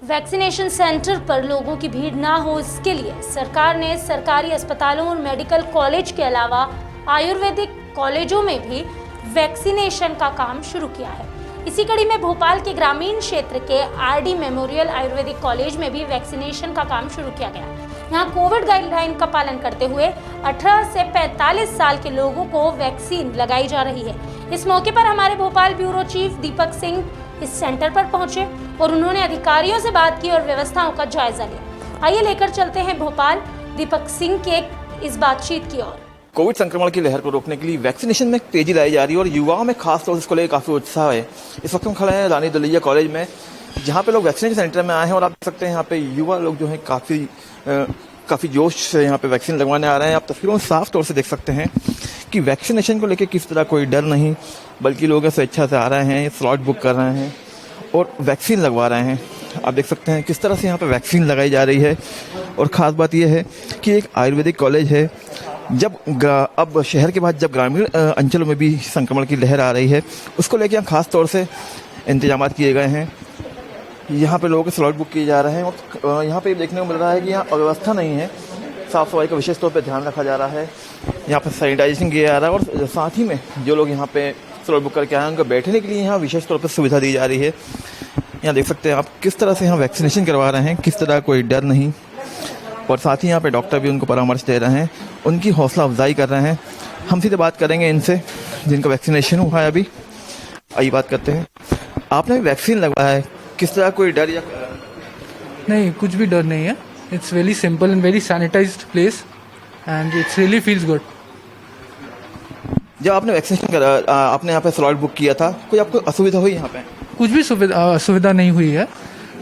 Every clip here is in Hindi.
वैक्सीनेशन सेंटर पर लोगों की भीड़ ना हो, इसके लिए सरकार ने सरकारी अस्पतालों और मेडिकल कॉलेज के अलावा आयुर्वेदिक कॉलेजों में भी वैक्सीनेशन का काम शुरू किया है। इसी कड़ी में भोपाल के ग्रामीण क्षेत्र के आरडी मेमोरियल आयुर्वेदिक कॉलेज में भी वैक्सीनेशन का काम शुरू किया गया। यहाँ कोविड गाइडलाइन का पालन करते हुए 18 से 45 साल के लोगों को वैक्सीन लगाई जा रही है। इस मौके पर हमारे भोपाल ब्यूरो चीफ दीपक सिंह इस सेंटर पर पहुंचे और उन्होंने अधिकारियों से बात की और व्यवस्थाओं का जायजा लिया। आइए लेकर चलते हैं भोपाल दीपक सिंह के इस बातचीत की ओर। कोविड संक्रमण की लहर को रोकने के लिए वैक्सीनेशन में तेजी लाई जा रही है और युवाओं में खास तौर से इसको लेकर काफी उत्साह है। इस वक्त हम खड़े हैं रानी दुल्हिया कॉलेज में, जहाँ पे लोग वैक्सीनेशन सेंटर में आए हैं और आप देख सकते हैं यहाँ पे युवा लोग जो है काफी जोश से यहाँ पे वैक्सीन लगवाने आ रहे हैं। आप तस्वीरों में साफ तौर से देख सकते हैं कि वैक्सीनेशन को लेकर किस तरह कोई डर नहीं, बल्कि लोग स्वेच्छा से आ रहे हैं, स्लॉट बुक कर रहे हैं और वैक्सीन लगवा रहे हैं। आप देख सकते हैं किस तरह से यहाँ पे वैक्सीन लगाई जा रही है। और ख़ास बात यह है कि एक आयुर्वेदिक कॉलेज है। अब शहर के बाद जब ग्रामीण अंचलों में भी संक्रमण की लहर आ रही है, उसको लेकर यहाँ खास तौर से इंतजाम किए गए हैं। यहाँ पे लोगों के स्लॉट बुक किए जा रहे हैं और यहाँ पे देखने को मिल रहा है कि यहाँ अव्यवस्था नहीं है, साफ सफाई का विशेष तौर पे ध्यान रखा जा रहा है। यहाँ पे सैनिटाइजेशन किया जा रहा है और साथ ही में जो लोग यहाँ पे स्लॉट बुक करके आए हैं उनको बैठने के लिए यहाँ विशेष तौर पर सुविधा दी जा रही है। यहाँ देख सकते हैं आप किस तरह से यहाँ वैक्सीनेशन करवा रहे हैं, किस तरह कोई डर नहीं। और साथ ही यहाँ पे डॉक्टर भी उनको परामर्श दे रहे हैं, उनकी हौसला अफजाई कर रहे हैं। हम सीधे बात करेंगे इनसे जिनका वैक्सीनेशन हुआ है अभी। आइए बात करते हैं। आपने वैक्सीन लगवाया है, किस तरह कोई डर या नहीं, कुछ भी डर नहीं है। It's very simple and very sanitised place and it's really feels good. जब आपने वैक्सीनेशन करा, आपने यहाँ पे स्लॉट बुक किया था, कोई आपको असुविधा हुई यहाँ पे? कुछ भी सुविधा नहीं हुई है।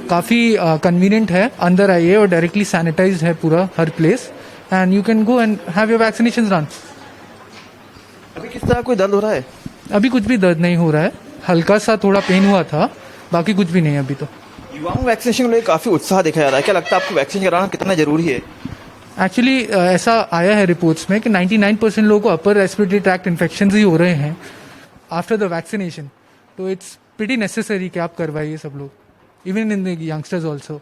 काफ़ी कन्वीनियंट है। अंदर आइए और डायरेक्टली सैनिटाइज्ड है पूरा हर place and you can go and have your vaccination run. अभी किस तरह कोई दर्द हो रहा है? अभी कुछ भी दर्द नहीं हो रहा है, हल्का सा थोड़ा पेन हुआ था, बाकी कुछ भी नहीं अभी तो। युवाओं में वैक्सीनेशन को लेकर काफी उत्साह देखा जा रहा है। क्या लगता है आपको वैक्सीन कराना कितना जरूरी है? एक्चुअली ऐसा आया है रिपोर्ट्स में कि 99% लोगों को अपर रेस्पिरेटरी ट्रैक्ट इन्फेक्शन ही हो रहे हैं आफ्टर द वैक्सीनेशन। तो इट्स प्रीटी नेसेसरी कि आप करवाइए सब लोग, even in the youngsters also.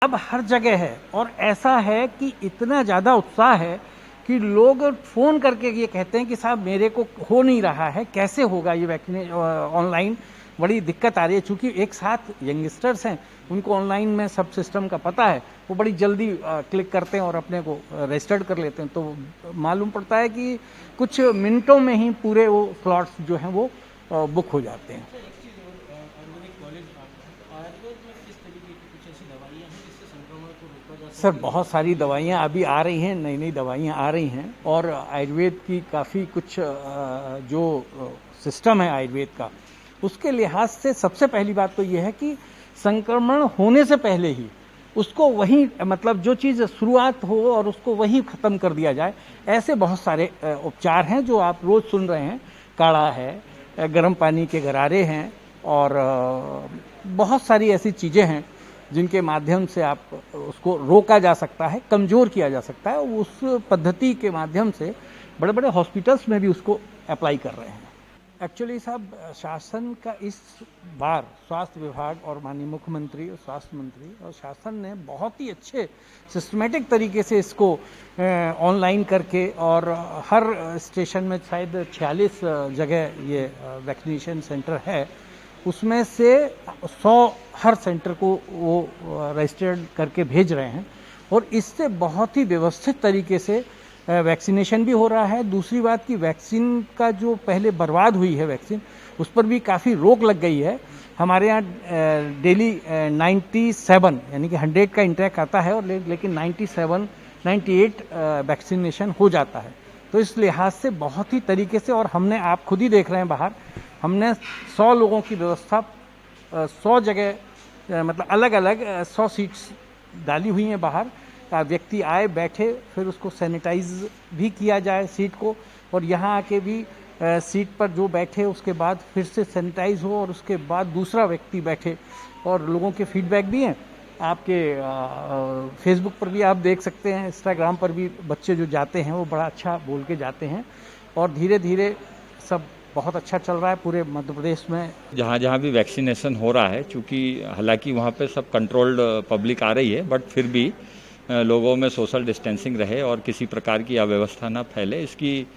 अब हर जगह है और ऐसा है कि इतना ज़्यादा उत्साह है कि लोग फ़ोन करके ये कहते हैं कि साहब मेरे को हो नहीं रहा है, कैसे होगा ये वैक्सीनेशन ऑनलाइन। बड़ी दिक्कत आ रही है क्योंकि एक साथ यंगस्टर्स हैं, उनको ऑनलाइन में सब सिस्टम का पता है, वो बड़ी जल्दी क्लिक करते हैं और अपने को रजिस्टर्ड कर लेते हैं। तो मालूम पड़ता है कि कुछ मिनटों में ही पूरे वो स्लॉट्स जो हैं वो बुक हो जाते हैं। सर बहुत सारी दवाइयाँ अभी आ रही हैं, नई नई दवाइयाँ आ रही हैं और आयुर्वेद की काफ़ी कुछ जो सिस्टम है आयुर्वेद का, उसके लिहाज से सबसे पहली बात तो ये है कि संक्रमण होने से पहले ही उसको वहीं, मतलब जो चीज़ शुरुआत हो और उसको वहीं ख़त्म कर दिया जाए। ऐसे बहुत सारे उपचार हैं जो आप रोज़ सुन रहे हैं। काढ़ा है, गर्म पानी के गरारे हैं और बहुत सारी ऐसी चीज़ें हैं जिनके माध्यम से आप उसको रोका जा सकता है, कमज़ोर किया जा सकता है। उस पद्धति के माध्यम से बड़े बड़े हॉस्पिटल्स में भी उसको अप्लाई कर रहे हैं। एक्चुअली साहब शासन का इस बार स्वास्थ्य विभाग और माननीय मुख्यमंत्री और स्वास्थ्य मंत्री और शासन ने बहुत ही अच्छे सिस्टमेटिक तरीके से इसको ऑनलाइन करके, और हर स्टेशन में शायद 46 जगह ये वैक्सीनेशन सेंटर है, उसमें से 100 हर सेंटर को वो रजिस्टर्ड करके भेज रहे हैं और इससे बहुत ही व्यवस्थित तरीके से वैक्सीनेशन भी हो रहा है। दूसरी बात कि वैक्सीन का जो पहले बर्बाद हुई है वैक्सीन, उस पर भी काफ़ी रोक लग गई है। हमारे यहाँ डेली 97 यानी कि 100 का इंटैक आता है और लेकिन 98 वैक्सीनेशन हो जाता है। तो इस लिहाज से बहुत ही तरीके से, और हमने, आप खुद ही देख रहे हैं बाहर, हमने 100 लोगों की व्यवस्था 100 जगह, मतलब अलग अलग 100 सीट्स डाली हुई हैं बाहर। व्यक्ति आए, बैठे, फिर उसको सैनिटाइज भी किया जाए सीट को, और यहाँ आके भी सीट पर जो बैठे उसके बाद फिर से सैनिटाइज हो और उसके बाद दूसरा व्यक्ति बैठे। और लोगों के फीडबैक भी हैं आपके फेसबुक पर भी आप देख सकते हैं, इंस्टाग्राम पर भी बच्चे जो जाते हैं वो बड़ा अच्छा बोल के जाते हैं। और धीरे धीरे सब बहुत अच्छा चल रहा है पूरे मध्य प्रदेश में। जहाँ जहाँ भी वैक्सीनेशन हो रहा है, चूँकि हालांकि वहाँ पे सब कंट्रोल्ड पब्लिक आ रही है, बट फिर भी लोगों में सोशल डिस्टेंसिंग रहे और किसी प्रकार की अव्यवस्था ना फैले, इसकी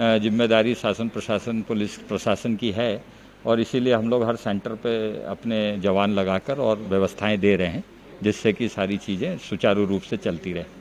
जिम्मेदारी शासन प्रशासन पुलिस प्रशासन की है। और इसीलिए हम लोग हर सेंटर पे अपने जवान लगाकर और व्यवस्थाएं दे रहे हैं, जिससे कि सारी चीज़ें सुचारू रूप से चलती रहे।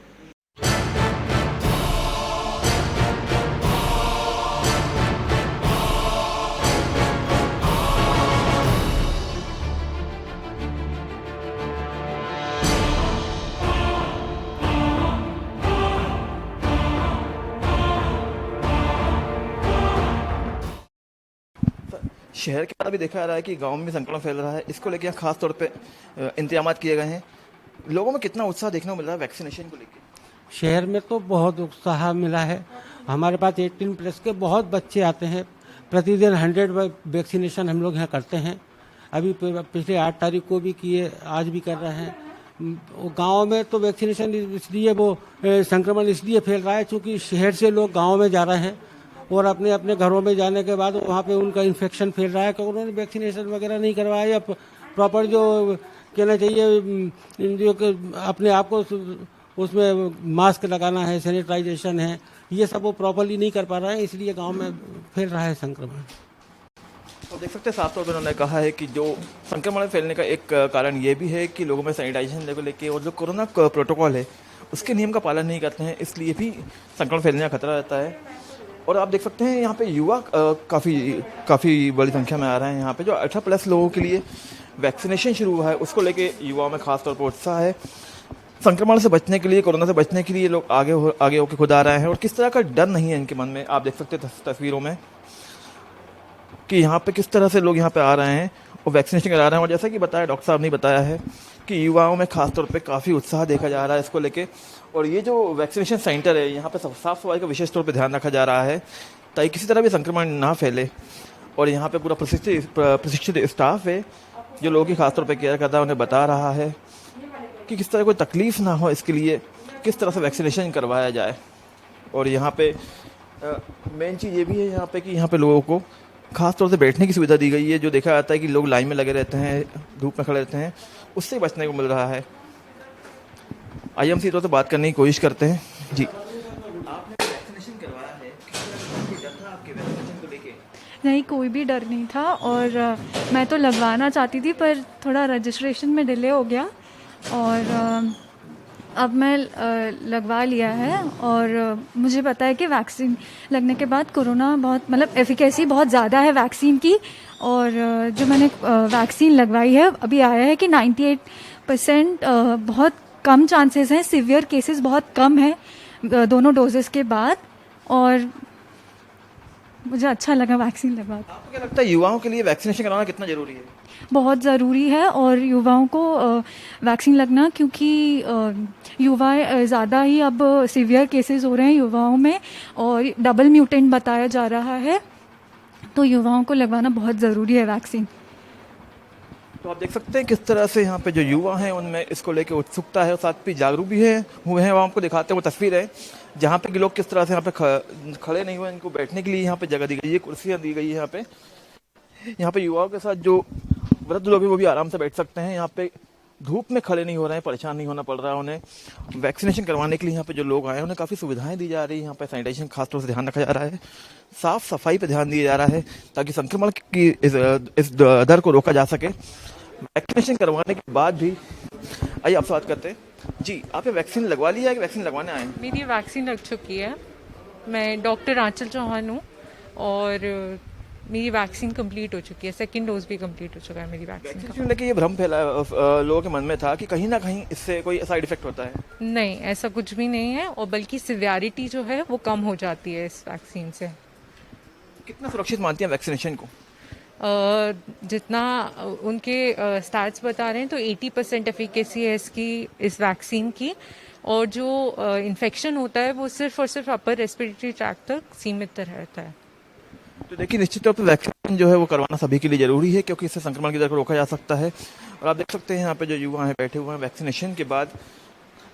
शहर के अंदर भी देखा जा रहा है कि गांव में संक्रमण फैल रहा है, इसको लेकर खास तौर पे इंतजाम किए गए हैं। लोगों में कितना उत्साह देखने को मिल रहा है वैक्सीनेशन को लेकर? शहर में तो बहुत उत्साह मिला है। हमारे पास 18+ के बहुत बच्चे आते हैं। प्रतिदिन 100 वैक्सीनेशन हम लोग यहाँ करते हैं। अभी पिछले 8 तारीख को भी किए, आज भी कर रहे हैं। गांव में तो वैक्सीनेशन इसलिए वो संक्रमण इसलिए फैल रहा है क्योंकि शहर से लोग गांव में जा रहे हैं और अपने अपने घरों में जाने के बाद वहाँ पे उनका इन्फेक्शन फैल रहा है क्योंकि उन्होंने वैक्सीनेशन वगैरह नहीं करवाया या प्रॉपर जो कहना चाहिए जो अपने आप को उसमें मास्क लगाना है, सैनिटाइजेशन है, ये सब वो प्रॉपरली नहीं कर पा रहा है, इसलिए गांव में फैल रहा है संक्रमण। तो देख सकते हैं साफ तौर पर उन्होंने कहा है कि जो संक्रमण फैलने का एक कारण ये भी है कि लोगों में सैनिटाइजेशन को लेकर और जो कोरोना प्रोटोकॉल है उसके नियम का पालन नहीं करते हैं, इसलिए भी संक्रमण फैलने का खतरा रहता है। और आप देख सकते हैं यहाँ पे युवा काफ़ी बड़ी संख्या में आ रहे हैं। यहाँ पे जो 18+ लोगों के लिए वैक्सीनेशन शुरू हुआ है उसको लेके युवाओं में खास तौर पर उत्साह है। संक्रमण से बचने के लिए, कोरोना से बचने के लिए लोग आगे होकर खुद आ रहे हैं और किस तरह का डर नहीं है इनके मन में। आप देख सकते हैं तस्वीरों में कि यहाँ पे किस तरह से लोग यहाँ पे आ रहे हैं और वैक्सीनेशन करा रहे हैं। और जैसा कि बताया डॉक्टर साहब ने बताया है कि युवाओं में खास तौर पे काफ़ी उत्साह देखा जा रहा है इसको लेके। और ये जो वैक्सीनेशन सेंटर है यहाँ पे साफ सफाई का विशेष तौर पे ध्यान रखा जा रहा है ताकि किसी तरह भी संक्रमण ना फैले। और यहाँ पे पूरा प्रशिक्षित स्टाफ है जो लोगों की खास तौर पे केयर करता है, उन्हें बता रहा है कि किस तरह कोई तकलीफ ना हो, इसके लिए किस तरह से वैक्सीनेशन करवाया जाए। और यहाँ पे मेन चीज़ ये भी है यहाँ पे कि यहाँ पे लोगों को खास तौर से बैठने की सुविधा दी गई है। जो देखा जाता है कि लोग लाइन में लगे रहते हैं, धूप में खड़े रहते हैं, उससे बचने को मिल रहा है। आइए हम सीधे तो बात करने की कोशिश करते हैं। जी, आपने वैक्सीनेशन करवाया है, कोई डर था आपके वैक्सीनेशन को लेके? नहीं, कोई भी डर नहीं था और मैं तो लगवाना चाहती थी पर थोड़ा रजिस्ट्रेशन में डिले हो गया और अब मैं लगवा लिया है। और मुझे पता है कि वैक्सीन लगने के बाद कोरोना बहुत मतलब एफिकेसी बहुत ज़्यादा है वैक्सीन की। और जो मैंने वैक्सीन लगवाई है अभी आया है कि 98% बहुत कम चांसेस हैं, सीवियर केसेस बहुत कम है दोनों डोजेस के बाद। और मुझे अच्छा लगा वैक्सीन लगवा। आपको क्या लगता है युवाओं के लिए वैक्सीनेशन कराना कितना ज़रूरी है? बहुत ज़रूरी है और युवाओं को वैक्सीन लगना, क्योंकि युवा ज़्यादा ही अब सीवियर केसेस हो रहे हैं युवाओं में और डबल म्यूटेंट बताया जा रहा है, तो युवाओं को लगवाना बहुत ज़रूरी है वैक्सीन। तो आप देख सकते हैं किस तरह से यहाँ पे जो युवा हैं उनमें इसको लेके उत्सुकता है और साथ ही जागरूक भी हुए हैं। वो आपको दिखाते हैं वो तस्वीर है जहाँ पे लोग किस तरह से यहाँ पे खड़े नहीं हुए, इनको बैठने के लिए यहाँ पे जगह दी गई है, कुर्सियाँ दी गई है। यहाँ पे युवाओं के साथ जो वृद्ध लोग हैं वो भी आराम से बैठ सकते हैं। यहाँ पे धूप में खड़े नहीं हो रहे हैं, परेशान नहीं होना पड़ रहा है उन्हें। वैक्सीनेशन करवाने के लिए यहाँ पे जो लोग आए हैं उन्हें काफ़ी सुविधाएं दी जा रही है। यहाँ पे सैनिटाइजेशन खासतौर से ध्यान रखा जा रहा है, साफ सफाई पे ध्यान दिया जा रहा है ताकि संक्रमण की इस दर को रोका जा सके। वैक्सीनेशन करवाने के बाद भी आइए आपसे बात करते हैं। जी, आपने वैक्सीन लगवा लिया है कि वैक्सीन लगवाने आए हैं? मेरी वैक्सीन लग चुकी है। मैं डॉक्टर आंचल चौहान हूँ और मेरी वैक्सीन कंप्लीट हो चुकी है, सेकंड डोज भी कंप्लीट हो चुका है मेरी वैक्सीन का। लेकिन ये भ्रम फैला लोगों के मन में था कि कहीं ना कहीं इससे कोई साइड इफेक्ट होता है। नहीं, ऐसा कुछ भी नहीं है और बल्कि सिवियरिटी जो है वो कम हो जाती है इस वैक्सीन से। कितना सुरक्षित मानती हैं वैक्सीनेशन को? जितना उनके स्टैट्स बता रहे हैं तो 80% एफिकेसी है इसकी, इस वैक्सीन की। और जो इन्फेक्शन होता है वो सिर्फ और सिर्फ अपर रेस्पिरेटरी ट्रैक्ट तक सीमित रहता है। तो देखिए निश्चित तौर पर वैक्सीन जो है वो करवाना सभी के लिए जरूरी है, क्योंकि इससे संक्रमण की दर को रोका जा सकता है। और आप देख सकते हैं यहाँ पे जो युवा हैं बैठे हुए हैं, वैक्सीनेशन के बाद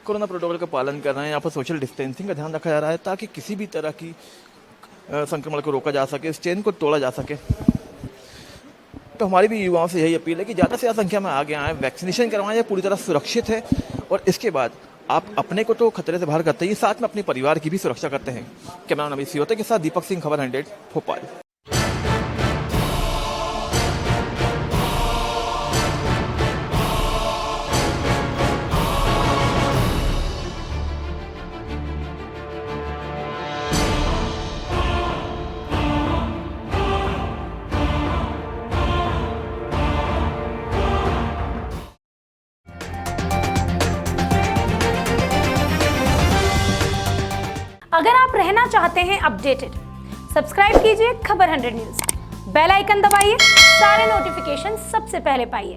कोरोना प्रोटोकॉल का पालन कर रहे हैं। यहाँ पर सोशल डिस्टेंसिंग का ध्यान रखा जा रहा है ताकि किसी भी तरह की संक्रमण को रोका जा सके, इस चेन को तोड़ा जा सके। तो हमारी भी युवाओं से यही अपील है कि ज़्यादा से ज़्यादा संख्या में आगे आएँ, वैक्सीनेशन करवाएं, पूरी तरह सुरक्षित है। और इसके बाद आप अपने को तो खतरे से बाहर करते ही, साथ में अपने परिवार की भी सुरक्षा करते हैं। कैमरा नबी सियोते के साथ दीपक सिंह, खबर 100 भोपाल। अगर आप रहना चाहते हैं अपडेटेड, सब्सक्राइब कीजिए खबर 100 न्यूज, बेल आइकन दबाइए, सारे नोटिफिकेशन सबसे पहले पाइए।